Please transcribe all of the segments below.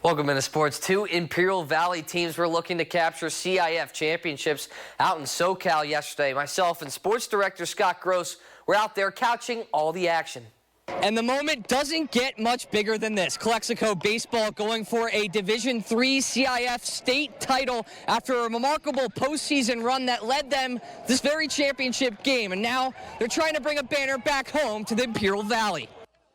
Welcome into sports. Two Imperial Valley teams were looking to capture CIF championships out in SoCal yesterday. Myself and sports director Scott Gross were out there couching all the action. And the moment doesn't get much bigger than this. Calexico Baseball going for a Division III CIF state title after a remarkable postseason run that led them this very championship game. And now they're trying to bring a banner back home to the Imperial Valley.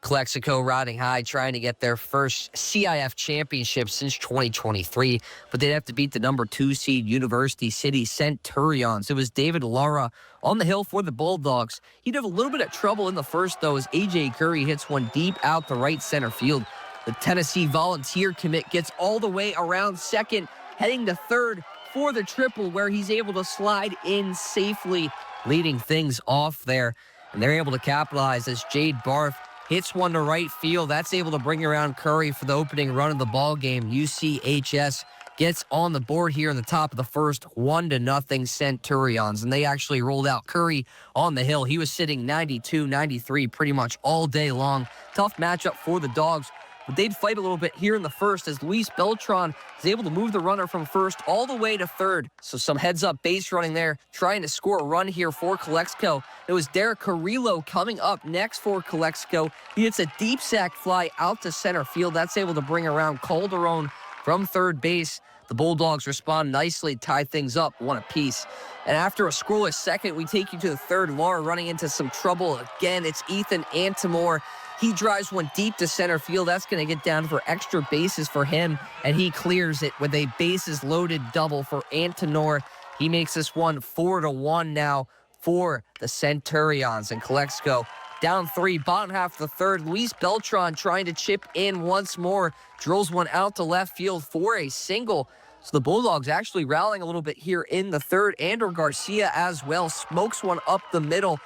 Calexico riding high, trying to get their first CIF championship since 2023, but they'd have to beat the number 2 seed University City Centurions. It was David Lara on the hill for the Bulldogs. He'd have a little bit of trouble in the first, though, as A.J. Curry hits one deep out the right center field. The Tennessee Volunteer commit gets all the way around second, heading to third for the triple, where he's able to slide in safely, leading things off there. And they're able to capitalize as Jade Barth hits one to right field. That's able to bring around Curry for the opening run of the ball game. UCHS gets on the board here in the top of the first, 1-0 Centurions. And they actually rolled out Curry on the hill. He was sitting 92, 93 pretty much all day long. Tough matchup for the Dogs, but they'd fight a little bit here in the first as Luis Beltran is able to move the runner from first all the way to third. So some heads-up base running there, trying to score a run here for Calexico. It was Derek Carrillo coming up next for Calexico. He hits a deep sac fly out to center field. That's able to bring around Calderon from third base. The Bulldogs respond nicely, tie things up 1 apiece. And after a scoreless second, we take you to the third. Laura running into some trouble again. It's Ethan Antimore. He drives one deep to center field. That's going to get down for extra bases for him, and he clears it with a bases-loaded double for Antinor. He makes this one 4-1 now for the Centurions. And Calexico down 3, bottom half of the third. Luis Beltran trying to chip in once more. Drills one out to left field for a single. So the Bulldogs actually rallying a little bit here in the third. Andrew Garcia as well smokes one up the middle.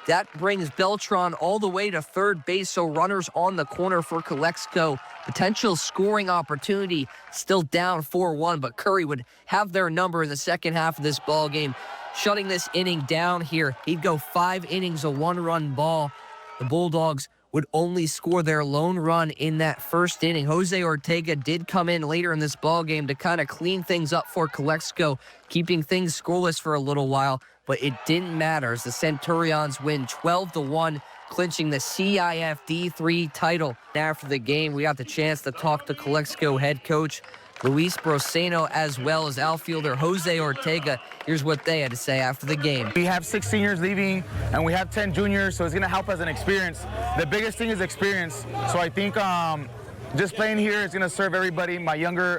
That brings Beltran all the way to third base, so runners on the corner for Calexico. Potential scoring opportunity, still down 4-1, but Curry would have their number in the second half of this ball game, shutting this inning down here. He'd go 5 innings, a 1-run ball. The Bulldogs would only score their lone run in that first inning. Jose Ortega did come in later in this ball game to kind of clean things up for Calexico, keeping things scoreless for a little while, but it didn't matter as the Centurions win 12-1, clinching the CIF D3 title. After the game, we got the chance to talk to Calexico head coach Luis Broseno as well as outfielder Jose Ortega. Here's what they had to say after the game. We have 6 seniors leaving and we have 10 juniors, so it's going to help us in experience. The biggest thing is experience. So I think just playing here is going to serve everybody, my younger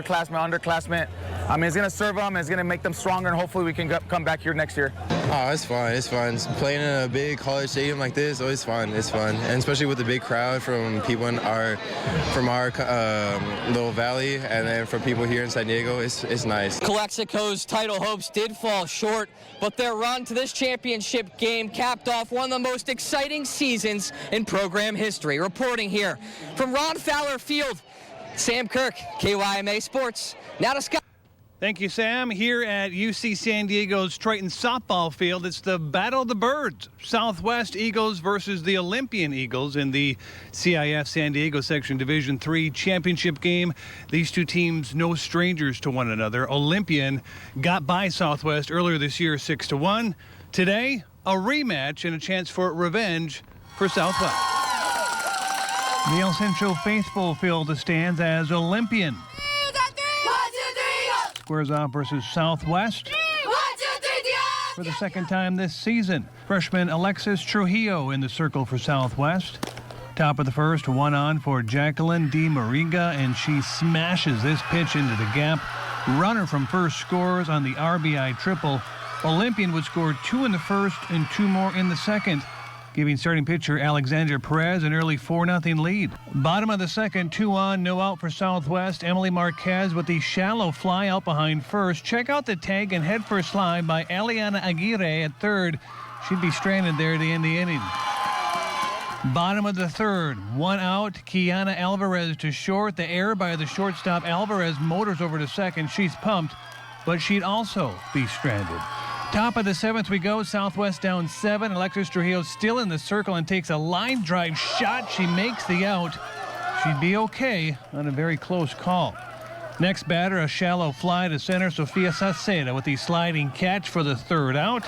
class, my underclassmen. I mean, it's going to serve them, it's going to make them stronger, and hopefully we can come back here next year. Oh, it's fun. It's fun. Playing in a big college stadium like this, always fun. It's fun, and especially with the big crowd from people from our little valley, and then from people here in San Diego, it's nice. Calexico's title hopes did fall short, but their run to this championship game capped off one of the most exciting seasons in program history. Reporting here from Ron Fowler Field, Sam Kirk, KYMA Sports. Now to Scott. Thank you, Sam. Here at UC San Diego's Triton softball field, it's the Battle of the Birds. Southwest Eagles versus the Olympian Eagles in the CIF San Diego Section Division III championship game. These two teams no strangers to one another. Olympian got by Southwest earlier this year 6-1. Today, a rematch and a chance for revenge for Southwest. The El Centro Faithful field stands as Olympian squares off versus Southwest for the second time this season. Freshman Alexis Trujillo in the circle for Southwest. Top of the first, 1 on for Jacqueline D. Mariga, and she smashes this pitch into the gap. Runner from first scores on the RBI triple. Olympian would score 2 in the first and 2 more in the second, giving starting pitcher Alexandra Perez an early 4-0 lead. Bottom of the second, 2 on, no out for Southwest. Emily Marquez with the shallow fly out behind first. Check out the tag and head first slide by Aliana Aguirre at third. She'd be stranded there to end the inning. Bottom of the third, 1 out. Kiana Alvarez to short. The error by the shortstop. Alvarez motors over to second. She's pumped, but she'd also be stranded. Top of the seventh we go. Southwest down 7. Alexis Trujillo still in the circle and takes a line drive shot. She makes the out. she'd be okay on a very close call. Next batter, a shallow fly to center, Sofia Saceda with the sliding catch for the third out.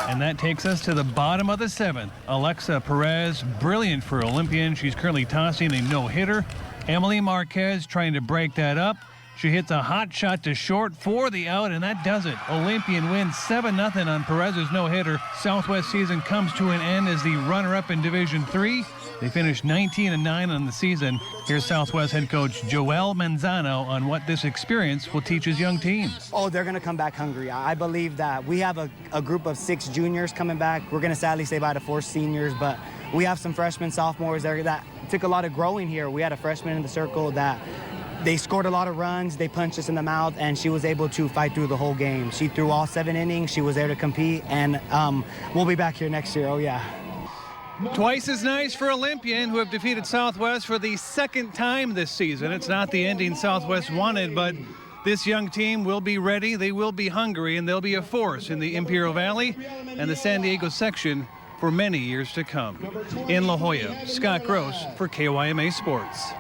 And that takes us to the bottom of the seventh. Alexa Perez, brilliant for Olympian. She's currently tossing a no-hitter. Emily Marquez trying to break that up. She hits a hot shot to short for the out, and that does it. Olympian wins 7-0 on Perez's no-hitter. Southwest season comes to an end as the runner-up in Division III. They finished 19-9 on the season. Here's Southwest head coach Joel Manzano on what this experience will teach his young teams. Oh, they're going to come back hungry. I believe that we have a group of 6 juniors coming back. We're going to sadly say bye to 4 seniors, but we have some freshmen, sophomores there that took a lot of growing here. We had a freshman in the circle that they scored a lot of runs. They punched us in the mouth, and she was able to fight through the whole game. She threw all 7 innings. She was there to compete, and we'll be back here next year. Oh, yeah. Twice as nice for Olympian, who have defeated Southwest for the second time this season. It's not the ending Southwest wanted, but this young team will be ready. They will be hungry, and they'll be a force in the Imperial Valley and the San Diego section for many years to come. In La Jolla, Scott Gross for KYMA Sports.